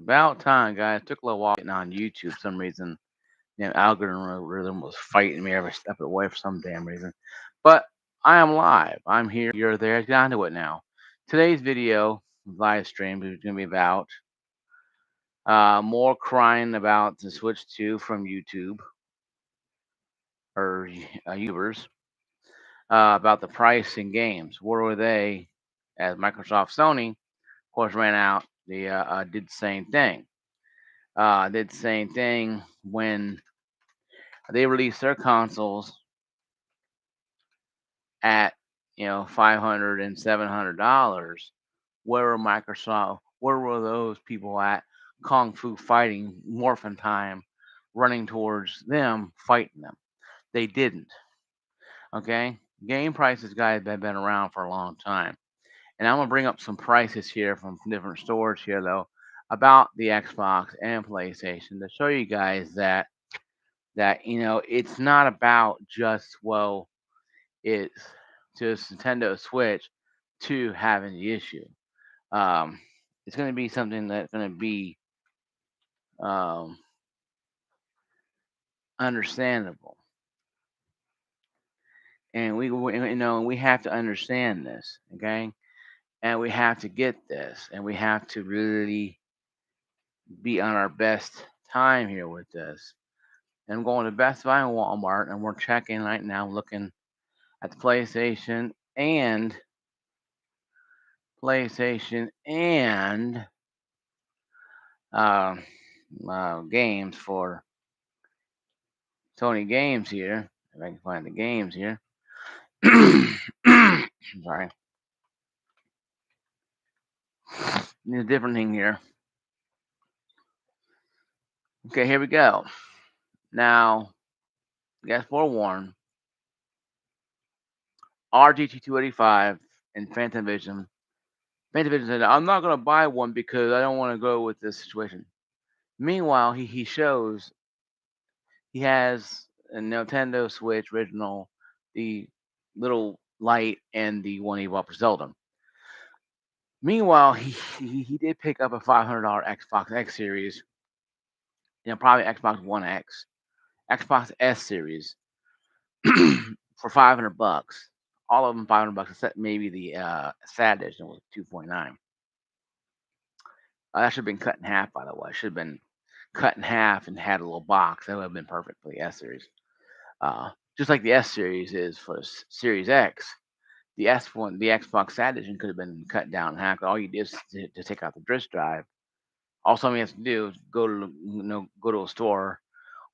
About time, guys. Took a little while getting on YouTube for some reason. Algorithm was fighting me every step of the way for some damn reason. But I am live. I'm here. You're there. Get on to it now. Today's video, live stream, is going to be about more crying about the Switch 2 from YouTube or YouTubers about the price in games. Where were they as Microsoft Sony, of course, ran out? They did the same thing. Did the same thing when they released their consoles at $500 and $700. Where were Microsoft? Where were those people at? Kung Fu Fighting, Morphin Time, running towards them, fighting them. They didn't. Okay, game prices, guys, have been around for a long time, and I'm gonna bring up some prices here from different stores here though about the Xbox and PlayStation to show you guys that it's not about just it's just Nintendo Switch to having the issue. Um, it's going to be something that's going to be um, understandable, and we have to understand this, okay? And we have to get this, and we have to really be on our best time here with this. And I'm going to Best Buy and Walmart, and we're checking right now, looking at the PlayStation and uh, games for Sony games here. If I can find the games here. Sorry. Need a different thing here. Okay, here we go. Now, guys, forewarned, RGT285 and Phantom Vision. Phantom Vision said, I'm not going to buy one because I don't want to go with this situation. Meanwhile, he shows he has a Nintendo Switch original, the little light, and the one he bought for Zelda. Meanwhile, he did pick up a $500 Xbox X Series, probably Xbox One X, Xbox S Series for $500. All of them $500, except maybe the sad edition was 2.9. That should have been cut in half, by the way. Should have been cut in half and had a little box. That would have been perfect for the S Series. Just like the S Series is for the Series X. The S1, the Xbox Sad Edition could have been cut down in half. All you did is to take out the disk drive. All somebody has to do is go to a store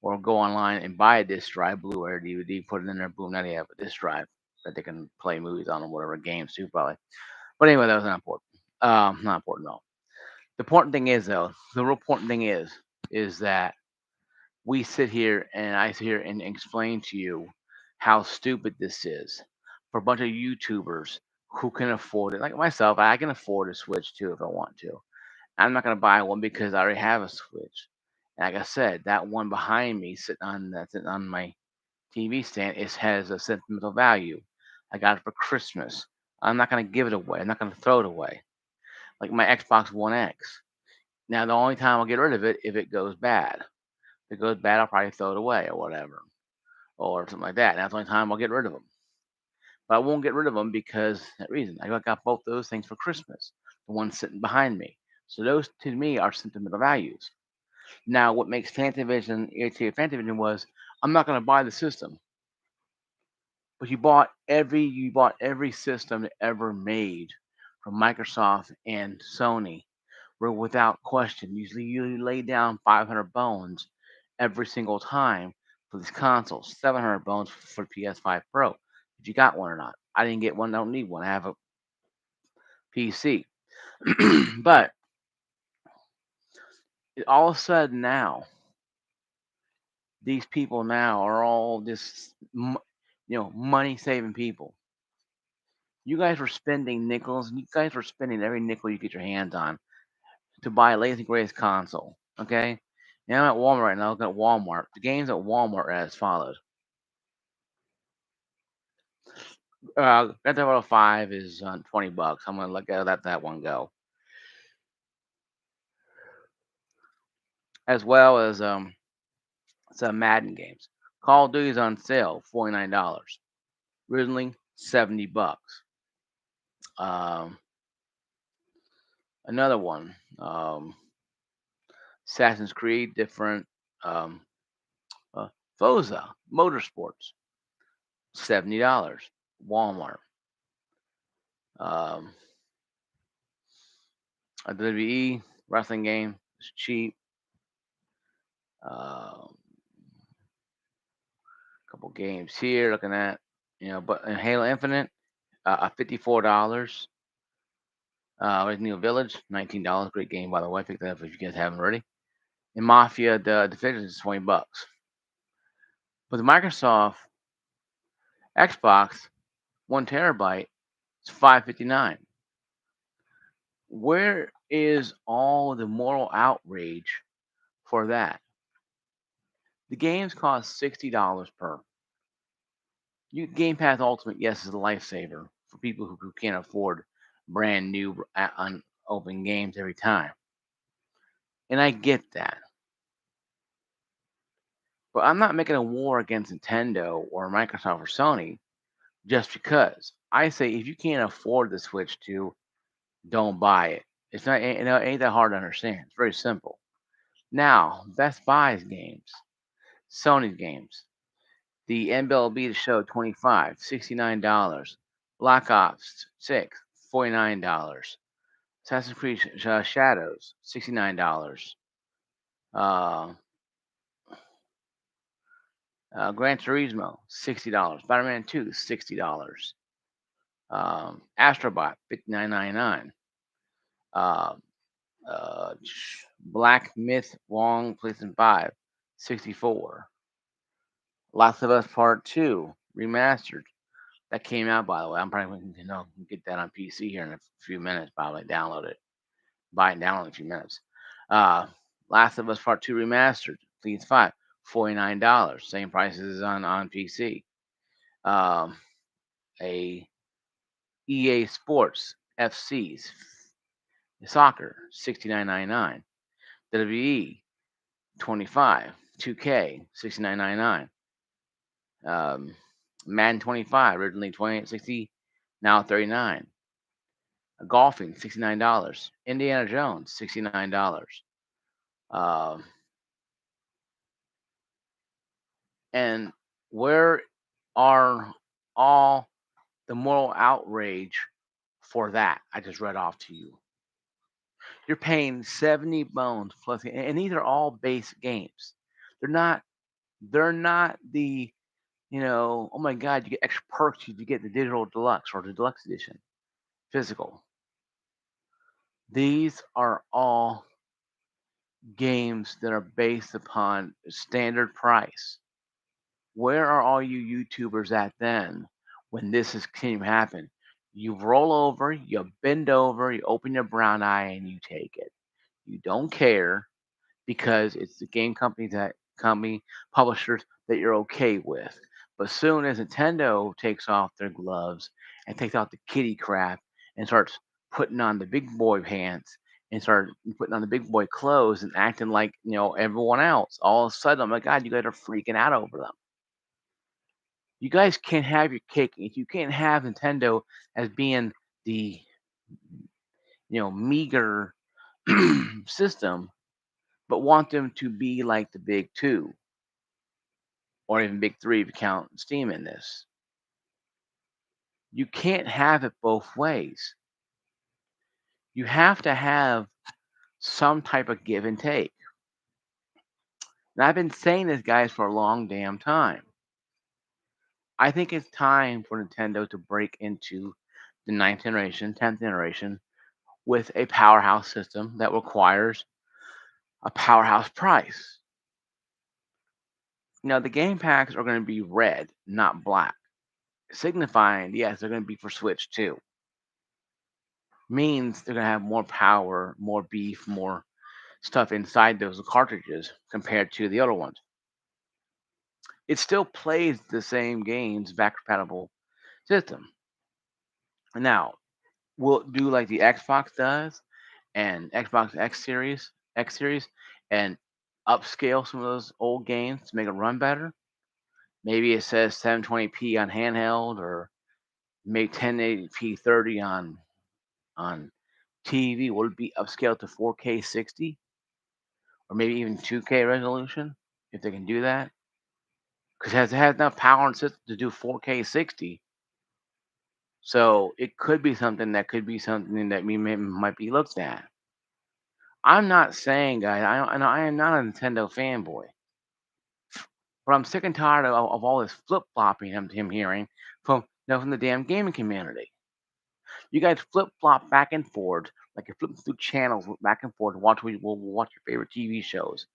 or go online and buy a disc drive, Blu-ray or DVD, put it in there, boom, now they have a disc drive that they can play movies on or whatever games too, probably. But anyway, that was not important. Not important at all. The important thing is though, the real important thing is that we sit here and I sit here and explain to you how stupid this is for a bunch of YouTubers who can afford it. Like myself, I can afford a Switch too if I want to. I'm not gonna buy one because I already have a Switch. And like I said, that one behind me sitting on my TV stand has a sentimental value. I got it for Christmas. I'm not gonna give it away. I'm not gonna throw it away. Like my Xbox One X. Now the only time I'll get rid of it if it goes bad. If it goes bad, I'll probably throw it away or whatever, or something like that. And that's the only time I'll get rid of them. But I won't get rid of them because that reason. I got both those things for Christmas. The one sitting behind me. So those to me are sentimental values. Now, what makes Fantavision irritated Fantavision was I'm not going to buy the system, but you bought every system ever made from Microsoft and Sony, where without question, usually you lay down 500 bones every single time for these consoles, 700 bones for the PS5 Pro. If you got one or not, I didn't get one. I don't need one. I have a PC, but all of a sudden now these people now are all this, money saving people. You guys were spending nickels, and you guys were spending every nickel you get your hands on to buy a latest and greatest console. Okay, now I'm at Walmart right now. Looking at Walmart, the games at Walmart are as follows. Grand Theft Auto 5 is $20. I'm gonna let that one go. as well as some Madden games. Call of Duty's on sale, $49. Originally $70. Um, Another one, Assassin's Creed, different. Um, uh, Forza Motorsports, $70. Walmart. Um, a WWE wrestling game is cheap. A couple games here, looking at, but in Halo Infinite, $54. Resident Evil Village, $19. Great game, by the way. Pick that up if you guys haven't already. And Mafia, the Definitive is $20. But the Microsoft Xbox 1 terabyte is $559. Where is all the moral outrage for that? The games cost $60 per. Game Pass Ultimate, yes, is a lifesaver for people who can't afford brand new unopened games every time. And I get that. But I'm not making a war against Nintendo or Microsoft or Sony just because. I say if you can't afford the Switch 2, don't buy it. It's not, it ain't that hard to understand. It's very simple. Now, Best Buy's games, Sony's games, the MLB The Show 25, $69. Black Ops 6, $49. Assassin's Creed Shadows, $69. Uh, Gran Turismo, $60. Spider-Man 2, $60. Astrobot, $59.99. Uh, Black Myth Wong PlayStation 5, 64. Last of Us Part 2, remastered. That came out, by the way. I'm probably going to get that on PC here in a few minutes. Probably download it, buy it and download it in a few minutes. Last of Us Part 2 remastered, please 5, $49. Same prices as on PC. A EA Sports FC's soccer, $69.99. WWE 25, 2K, $69.99. Madden 25, originally 28.60, now 39. Golfing, $69. Indiana Jones, $69. Um, and where are all the moral outrage for that? I just read off to you. You're paying 70 bones plus, and these are all base games. They're not. They're not the oh my God, you get extra perks. You get the digital deluxe or the deluxe edition, physical. These are all games that are based upon standard price. Where are all you YouTubers at then when this is continuing to happen? You roll over, you bend over, you open your brown eye, and you take it. You don't care because it's the game company publishers that you're okay with. But soon as Nintendo takes off their gloves and takes out the kitty crap and starts putting on the big boy pants and start putting on the big boy clothes and acting like everyone else, all of a sudden, oh my God, you guys are freaking out over them. You guys can't have your cake. If you can't have Nintendo as being the meager system, but want them to be like the big two or even big three if you count Steam in this. You can't have it both ways. You have to have some type of give and take. And I've been saying this, guys, for a long damn time. I think it's time for Nintendo to break into the 9th generation, 10th generation with a powerhouse system that requires a powerhouse price. Now, the game packs are going to be red, not black, signifying, yes, they're going to be for Switch too. Means they're going to have more power, more beef, more stuff inside those cartridges compared to the other ones. It still plays the same games, back compatible system. Now, will it do like the Xbox does and Xbox X Series, and upscale some of those old games to make it run better. Maybe it says 720p on handheld, or maybe 1080p 30 on TV. Will it be upscaled to 4K 60, or maybe even 2K resolution if they can do that? Because it has enough power and system to do 4K 60. So it could be something that might be looked at. I'm not saying, guys, I am not a Nintendo fanboy, but I'm sick and tired of all this flip flopping I'm hearing from the damn gaming community. You guys flip flop back and forth like you're flipping through channels back and forth. Watch your favorite TV shows.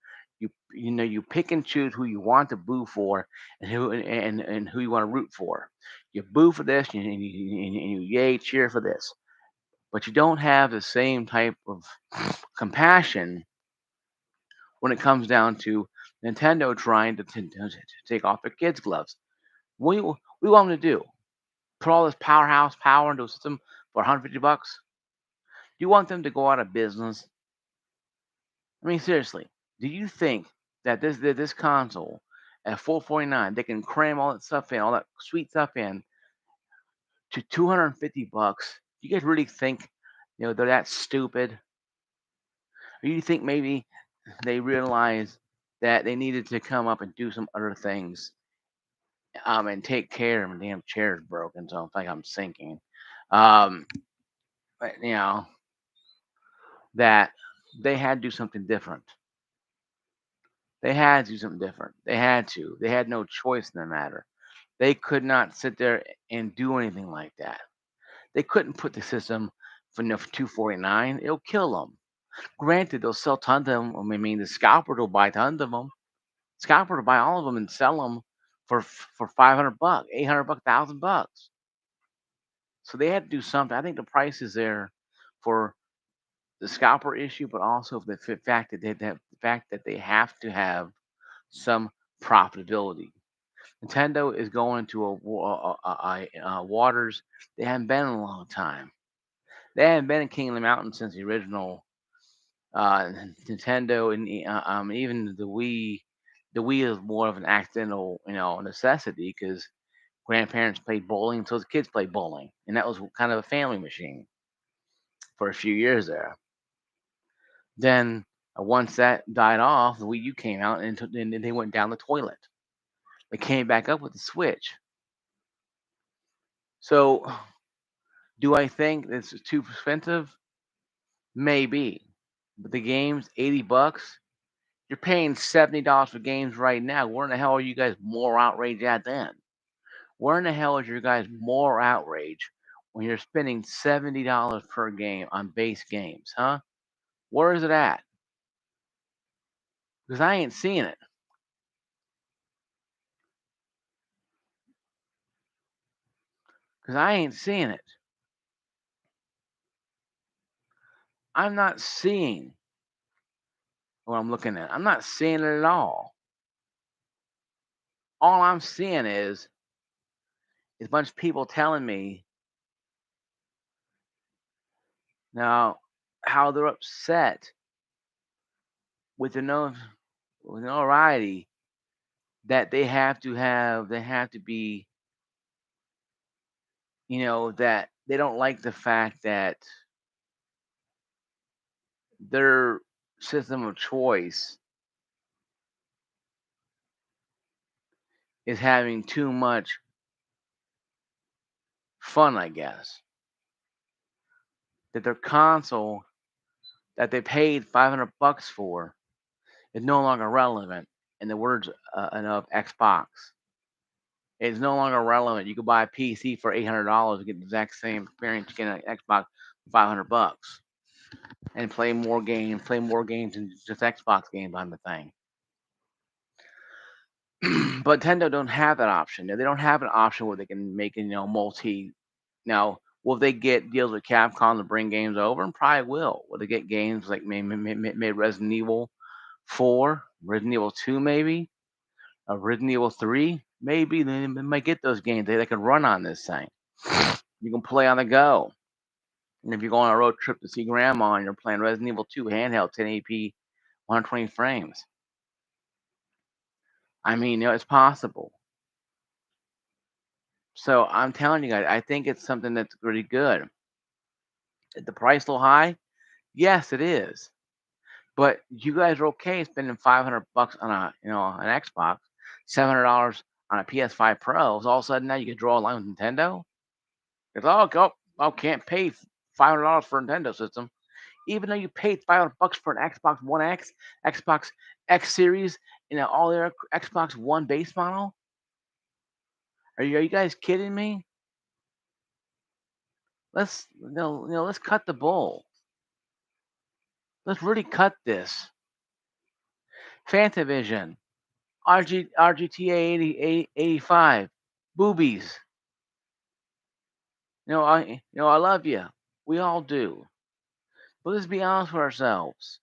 You pick and choose who you want to boo for and who you want to root for. You boo for this and you yay cheer for this, but you don't have the same type of compassion when it comes down to Nintendo trying to take off their kids' gloves. We want them to do? Put all this powerhouse power into a system for 150 bucks? Do you want them to go out of business? I mean, seriously, do you think that this console at 449 they can cram all that stuff in, all that sweet stuff in to 250 bucks? Do you guys really think they're that stupid? Or you think maybe they realized that they needed to come up and do some other things, and take care of my damn chair's broken, so I think I'm sinking. Um, but, that they had to do something different. They had to do something different. They had to. They had no choice in the matter. They could not sit there and do anything like that. They couldn't put the system for 249. It'll kill them. Granted, they'll sell tons of them. I mean, the scalper will buy tons of them. Scalper will buy all of them and sell them for 500 bucks, 800 bucks, 1,000 bucks. So they had to do something. I think the price is there for the scalper issue, but also for the fact that they have to have some profitability. Nintendo is going to waters they haven't been in a long time. They haven't been in King of the Mountain since the original uh, Nintendo, and even the Wii. The Wii is more of an accidental, necessity because grandparents played bowling, so the kids played bowling, and that was kind of a family machine for a few years there. Then once that died off, the Wii U came out, and they went down the toilet. They came back up with the Switch. So, do I think this is too expensive? Maybe. But the game's 80 bucks. You're paying $70 for games right now. Where in the hell are you guys more outraged at then? Where in the hell is your guys more outrage when you're spending $70 per game on base games, huh? Where is it at? Because I ain't seeing it. Because I ain't seeing it. I'm not seeing what I'm looking at. I'm not seeing it at all. All I'm seeing is a bunch of people telling me now how they're upset with the no with notoriety that they have to be, that they don't like the fact that their system of choice is having too much fun, I guess. That their console that they paid 500 bucks for is no longer relevant, in the words of Xbox. It's no longer relevant. You could buy a PC for $800 and get the exact same experience you get on Xbox for 500 bucks and play more games than just Xbox games on the thing. But Nintendo don't have that option. They don't have an option where they can make multi. Now, will they get deals with Capcom to bring games over? And probably will. Will they get games like maybe Resident Evil 4, Resident Evil 2, maybe, Resident Evil 3? Maybe they might get those games. They can run on this thing. You can play on the go. And if you're going on a road trip to see grandma and you're playing Resident Evil 2 handheld 1080p, 120 frames, I mean, it's possible. So I'm telling you guys, I think it's something that's really good. Is the price a little high? Yes, it is. But you guys are okay spending $500 on an Xbox, $700 on a PS5 Pro. So all of a sudden now you can draw a line with Nintendo. It's all go. Can't pay $500 for a Nintendo system, even though you paid $500 for an Xbox One X, Xbox X Series, all their Xbox One base model. Are you guys kidding me? Let's cut the bull. Let's really cut this. Fantavision, RGTA 85, boobies. I love you. We all do. But let's be honest with ourselves.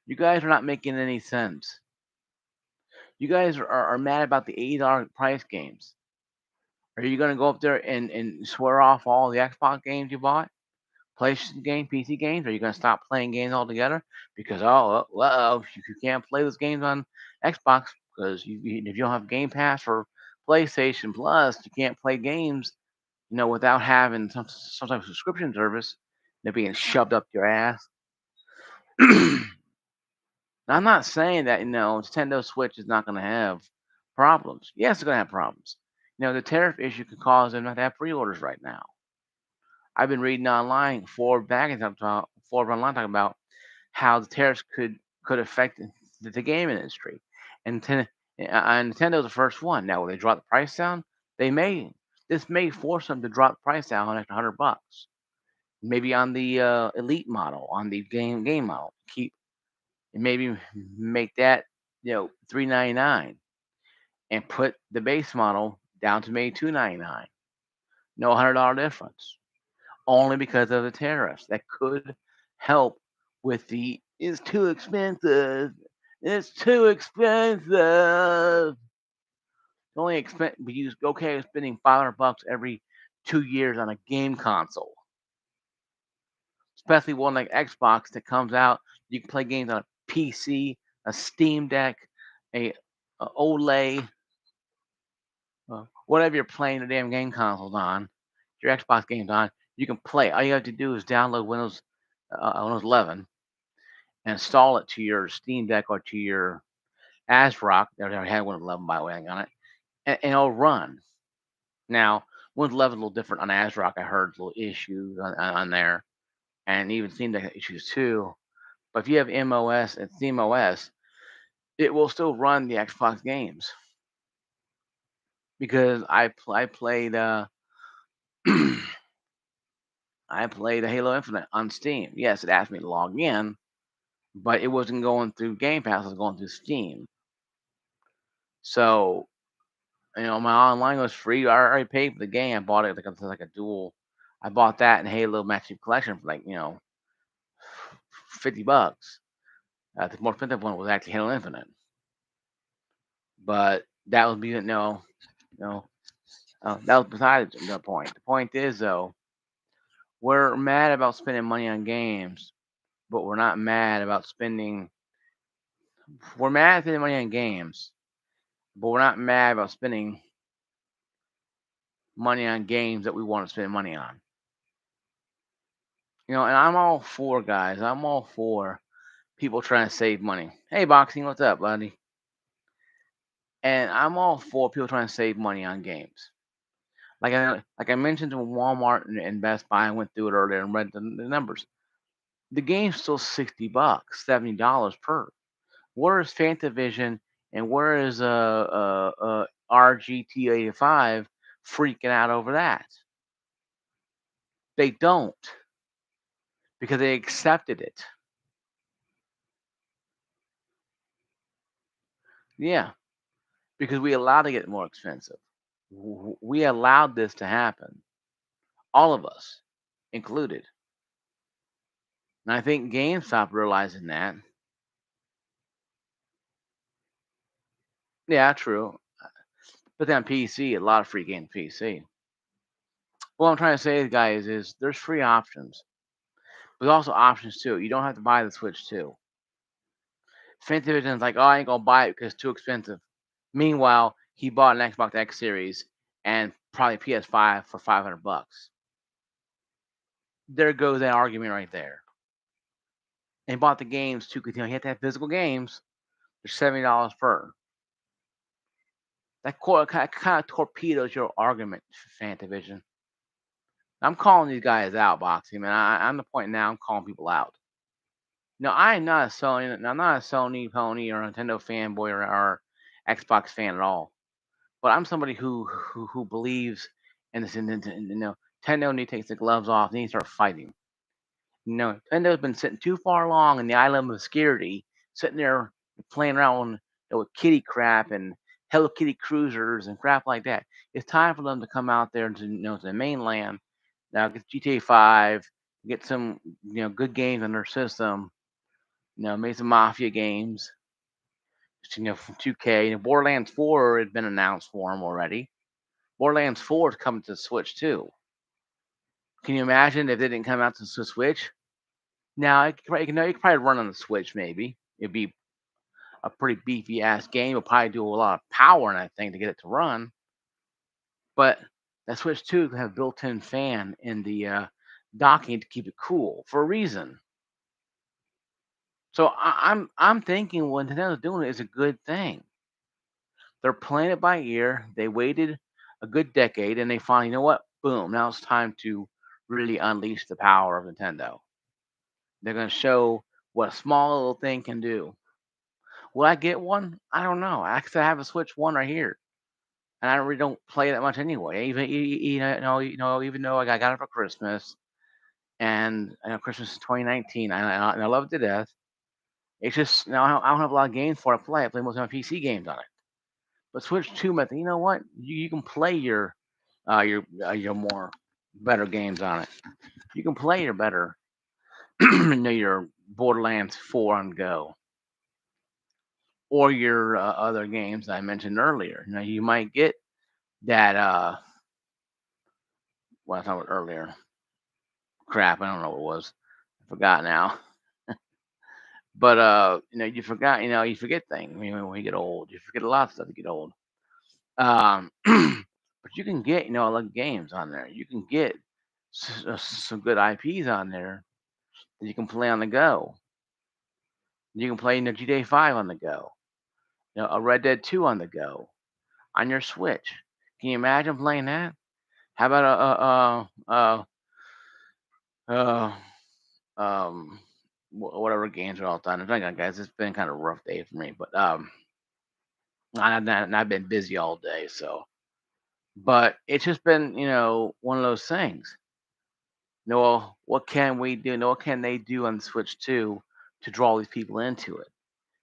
You guys are not making any sense. You guys are mad about the $80 price games. Are you going to go up there and swear off all the Xbox games you bought? PlayStation games, PC games? Are you going to stop playing games altogether? Because, you can't play those games on Xbox because if you don't have Game Pass for PlayStation Plus, you can't play games, without having some type of subscription service. They're being shoved up your ass. Now, I'm not saying that, Nintendo Switch is not going to have problems. Yes, it's going to have problems. The tariff issue could cause them not to have pre-orders right now. I've been reading online, Forbes online talking about how the tariffs could affect the game industry, and Nintendo's the first one. Now, will they drop the price down? They may. This may force them to drop the price down an extra $100, maybe on the elite model, on the game model. Maybe make that $399 and put the base model down to maybe $299. No $100 difference, only because of the tariffs. That could help with the it's too expensive. It's too expensive. Only expense, but you okay with spending $500 every 2 years on a game console, especially one like Xbox that comes out. You can play games on a PC, a Steam Deck, a OLED, whatever you're playing the damn game consoles on, your Xbox games on. You can play. All you have to do is download Windows 11 and install it to your Steam Deck or to your ASRock. They already had Windows 11 by the way on it, and it'll run. Now, Windows 11 is a little different on ASRock. I heard little issues on there, and even Steam Deck issues too. But if you have MOS and SteamOS, it will still run the Xbox games because I played I played Halo Infinite on Steam. Yes, it asked me to log in, but it wasn't going through Game Pass. It was going through Steam. So my online was free. I already paid for the game. I bought it like a dual. I bought that and Halo Master Chief Collection for like $50. The more expensive one was actually Halo Infinite, but that was no, that was beside the point. The point is though, we're mad about spending money on games, but we're not mad about spending. We're mad at spending money on games, but we're not mad about spending money on games that we want to spend money on. And I'm all for guys. I'm all for people trying to save money. Hey, boxing, what's up, buddy? And I'm all for people trying to save money on games. Like I mentioned in Walmart and Best Buy, I went through it earlier and read the numbers. The game's still $60, $70 per. Where is Fantavision and where is RGT85 freaking out over that? They don't because they accepted it. Yeah, because we allowed to get more expensive. We allowed this to happen, all of us included. And I think GameStop realizing that. Yeah, true. But then on PC, a lot of free games PC. What I'm trying to say, guys, is there's free options. There's also options too. You don't have to buy the Switch too. Fantavision's like, oh, I ain't gonna buy it because it's too expensive. Meanwhile, he bought an Xbox X Series and probably PS5 for $500. There goes that argument right there. And bought the games too, because he had to have physical games. They're $70 per. That kind of torpedoes your argument, Fantavision. I'm calling these guys out, boxing man. I'm the point now. I'm calling people out. No, I am not a Sony. I'm not a Sony pony or a Nintendo fanboy or Xbox fan at all. But I'm somebody who believes in this. Nintendo needs to take the gloves off. They need to start fighting. Nintendo's been sitting too far along in the island of obscurity, sitting there playing around with kitty crap and Hello Kitty cruisers and crap like that. It's time for them to come out there to the mainland. Now get GTA 5, get some good games on their system. Made some Mafia games. From 2K. Borderlands 4 had been announced for them already. Borderlands 4 is coming to Switch too. Can you imagine if they didn't come out to the Switch? Now, you could probably run on the Switch, maybe. It'd be a pretty beefy ass game. It'll probably do a lot of power in that thing to get it to run. But that Switch 2 can have built-in fan in the docking to keep it cool for a reason. So I'm thinking what Nintendo's doing is a good thing. They're playing it by ear. They waited a good decade, and they finally, what? Boom! Now it's time to really unleash the power of Nintendo. They're going to show what a small little thing can do. Will I get one? I don't know. Actually, I have a Switch One right here, and I really don't play that much anyway. Even though I got it for Christmas, and I know Christmas is 2019, and I love it to death. It's just I don't have a lot of games for it to play. I play most of my PC games on it. But Switch Two, I think you know what you can play your more better games on it. You can play your better, your Borderlands 4 on Go, or your other games I mentioned earlier. You might get that. What I talked about earlier. Crap, I don't know what it was. I forgot now. But you forgot. You forget things. When you get old, you forget a lot of stuff. You get old. But you can get a lot of games on there. You can get some good IPs on there that you can play on the go. You can play GTA 5 on the go. A Red Dead 2 on the go on your Switch. Can you imagine playing that? How about whatever games are all done. I'm telling you guys, it's been kind of a rough day for me, but I've been busy all day, so. But it's just been one of those things. What can we do? What can they do on the Switch 2 to draw these people into it?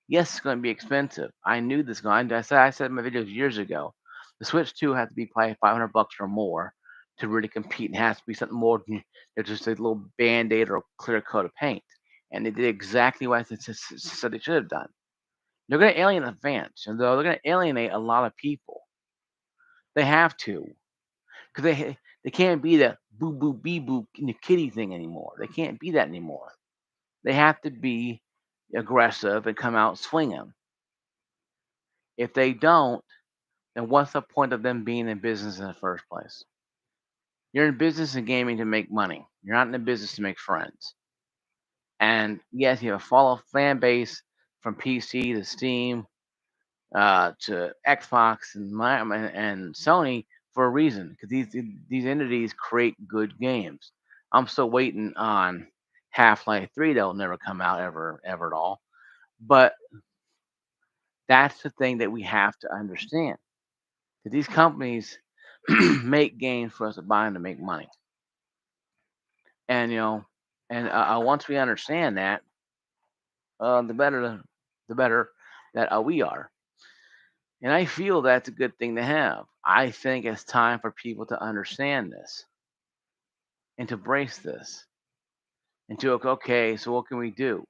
Yes, it's going to be expensive. I knew this. I said in my videos years ago, the Switch 2 has to be probably $500 or more to really compete. It has to be something more than just a little band-aid or a clear coat of paint. And they did exactly what I said they should have done. They're going to alienate the fans, and they're going to alienate a lot of people. They have to, because they can't be the boo boo bee boo kitty thing anymore. They can't be that anymore. They have to be aggressive and come out swinging. If they don't, then what's the point of them being in business in the first place? You're in business and gaming to make money. You're not in the business to make friends. And yes, you have a follow fan base from PC to Steam to Xbox and Sony for a reason, because these entities create good games. I'm still waiting on Half-Life 3 that'll never come out ever at all. But that's the thing that we have to understand. That these companies make games for us to buy and to make money. And once we understand that, the better that we are. And I feel that's a good thing to have. I think it's time for people to understand this and to embrace this and to okay, so what can we do?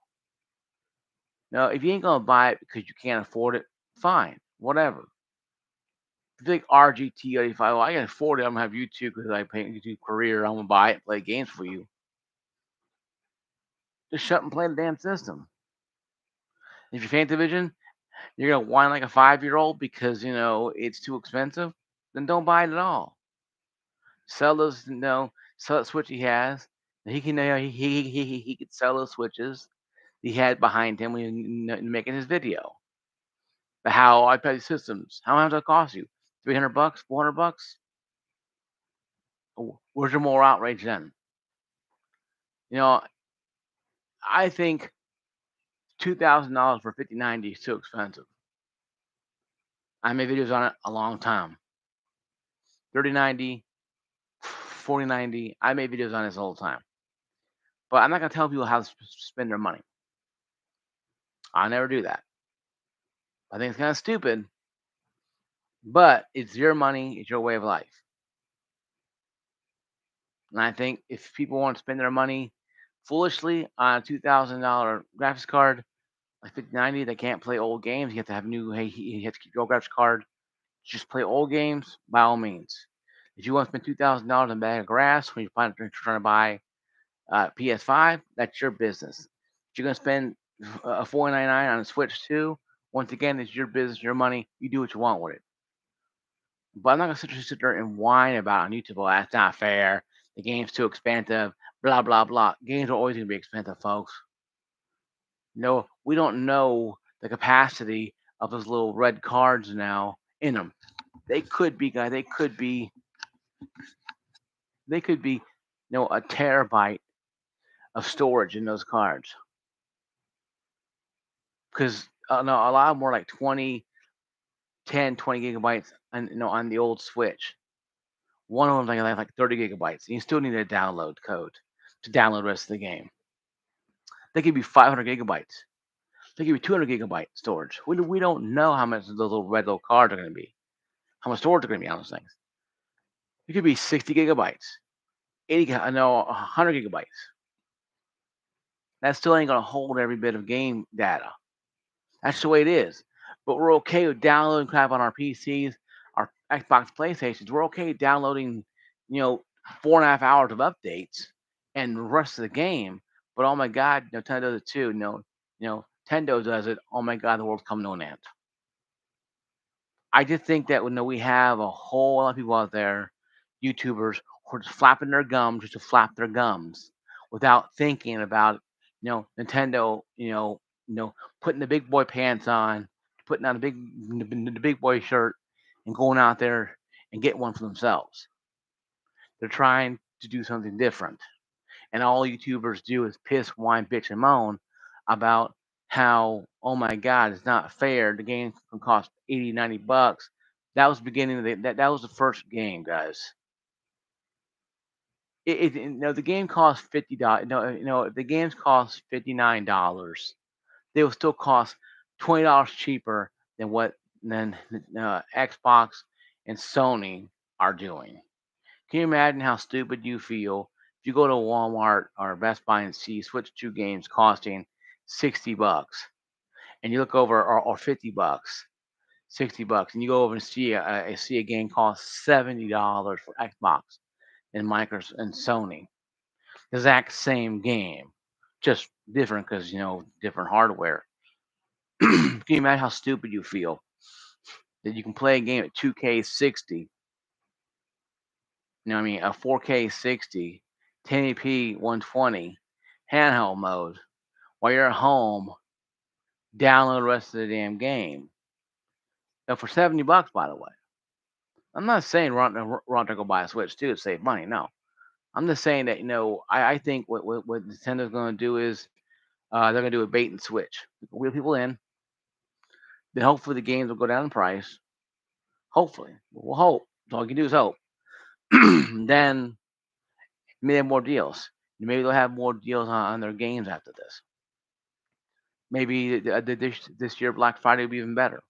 Now, if you ain't gonna buy it because you can't afford it, fine, whatever. If you think RGT85, well, I can afford it. I'm gonna have YouTube because I pay YouTube career. I'm gonna buy it, play games for you. Just shut and play the damn system. If you're Fantavision, You're gonna whine like a 5-year-old because it's too expensive. Then don't buy it at all. Sell those, sell that switch he has. He can, he could sell those switches he had behind him when making his video. But how I play systems? How much does it cost you? $300, $400? Where's your moral outrage then? You know, I think $2,000 for 5090 is too expensive. I made videos on it a long time. 3090, 4090. I made videos on this the whole time. But I'm not gonna tell people how to spend their money. I never do that. I think it's kind of stupid, but it's your money, it's your way of life. And I think if people want to spend their money foolishly on a $2,000 graphics card, like 5090, they can't play old games. You have to have new. Hey, you have to keep your old graphics card. Just play old games by all means. If you want to spend $2,000 on a bag of grass when you're trying to buy PS5, that's your business. If you're gonna spend a $4.99 on a Switch 2, once again, it's your business, your money. You do what you want with it. But I'm not gonna sit there and whine about on YouTube. Oh, that's not fair. The game's too expensive. Blah blah blah. Games are always gonna be expensive, folks. No, we don't know the capacity of those little red cards now in them. They could be, guys. They could be. They could be, a terabyte of storage in those cards. Because no, a lot more like 20, 10, 20 gigabytes on the old Switch. One of them like 30 gigabytes. And you still need a download code to download the rest of the game. They could be 500 gigabytes. They could be 200 gigabyte storage. We don't know how much those little red little cards are going to be. How much storage are going to be on those things. It could be 60 gigabytes, 80, no, 100 gigabytes. That still ain't going to hold every bit of game data. That's the way it is. But we're okay with downloading crap on our PCs, our Xbox, PlayStations. We're okay downloading, 4.5 hours of updates and the rest of the game. But oh my God, Nintendo does it too. Nintendo does it. Oh my God, the world's coming to an end. I just think that we have a whole lot of people out there, YouTubers, who are just flapping their gums just to flap their gums without thinking about, Nintendo, putting the big boy pants on, putting on the big boy shirt, and going out there and get one for themselves. They're trying to do something different, and all YouTubers do is piss, whine, bitch, and moan about how, oh my God, it's not fair. The game can cost 80, $90. That was the beginning of that was the first game, guys. The game cost $50. If the games cost $59, they will still cost $20 cheaper than what Xbox and Sony are doing. Can you imagine how stupid you feel if you go to Walmart or Best Buy and see Switch 2 games costing $60, and you look over or $50, $60, and you go over and see a game cost $70 for Xbox and Microsoft and Sony, the exact same game, just different because different hardware. Can you imagine how stupid you feel that you can play a game at 2K 60? You know what I mean? A 4K 60, 1080p 120, handheld mode, while you're at home, download the rest of the damn game. Now for $70, by the way. I'm not saying run to go buy a Switch 2 to save money. No, I'm just saying that I think what Nintendo's going to do is they're going to do a bait and switch, wheel people in. Then hopefully the games will go down in price. Hopefully, we'll hope. All you can do is hope. Then maybe they have more deals. Maybe they'll have more deals on their games after this. Maybe this year Black Friday will be even better.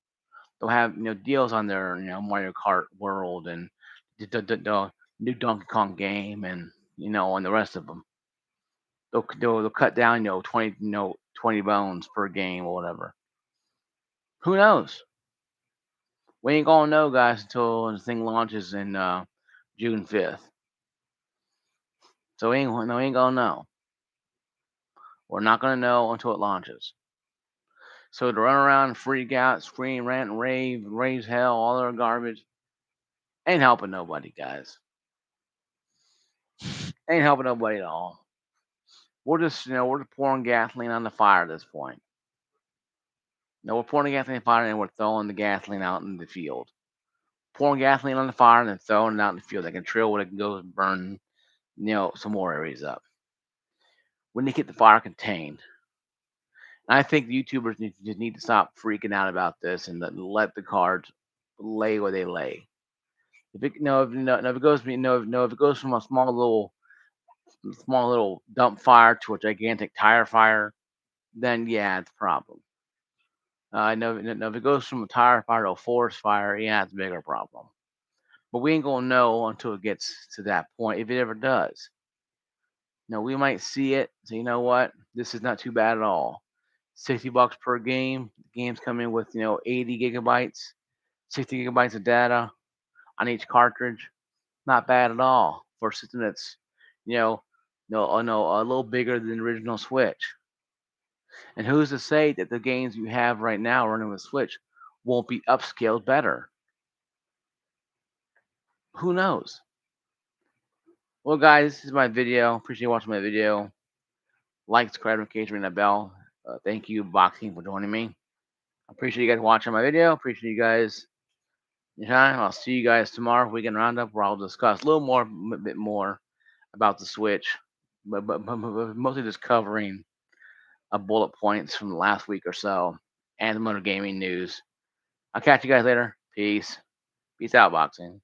They'll have deals on their Mario Kart World and the new Donkey Kong game and and the rest of them. They'll cut down 20 bones per game or whatever. Who knows? We ain't gonna know, guys, until the thing launches in June 5th. So we ain't gonna know. We're not gonna know until it launches. So to run around, freak out, scream, rant, and rave, raise hell, all their garbage, ain't helping nobody, guys. Ain't helping nobody at all. We're just, we're just pouring gasoline on the fire at this point. No, we're pouring the gasoline on the fire and we're throwing the gasoline out in the field. Pouring gasoline on the fire and then throwing it out in the field. They can trill where they can go and burn, some more areas up. We need to get the fire contained. And I think the YouTubers need to stop freaking out about this and let the cards lay where they lay. If it, if it goes, if it goes from a small little dump fire to a gigantic tire fire, then yeah, it's a problem. If it goes from a tire fire to a forest fire, yeah, it's a bigger problem. But we ain't gonna know until it gets to that point, if it ever does. We might see it. So you know what? This is not too bad at all. $60 per game. The games come in with 80 gigabytes, 60 gigabytes of data on each cartridge. Not bad at all for a system that's you know a little bigger than the original Switch. And who's to say that the games you have right now running with Switch won't be upscaled better? Who knows? Well, guys, this is my video. Appreciate you watching my video. Like, subscribe, notification, ring that bell. Thank you, Boxing, for joining me. I appreciate you guys watching my video. Appreciate you guys your time. I'll see you guys tomorrow, Weekend Roundup, where I'll discuss a little more, a bit more about the Switch, but mostly just covering bullet points from the last week or so and some other gaming news. I'll catch you guys later. Peace. Peace out, Boxing.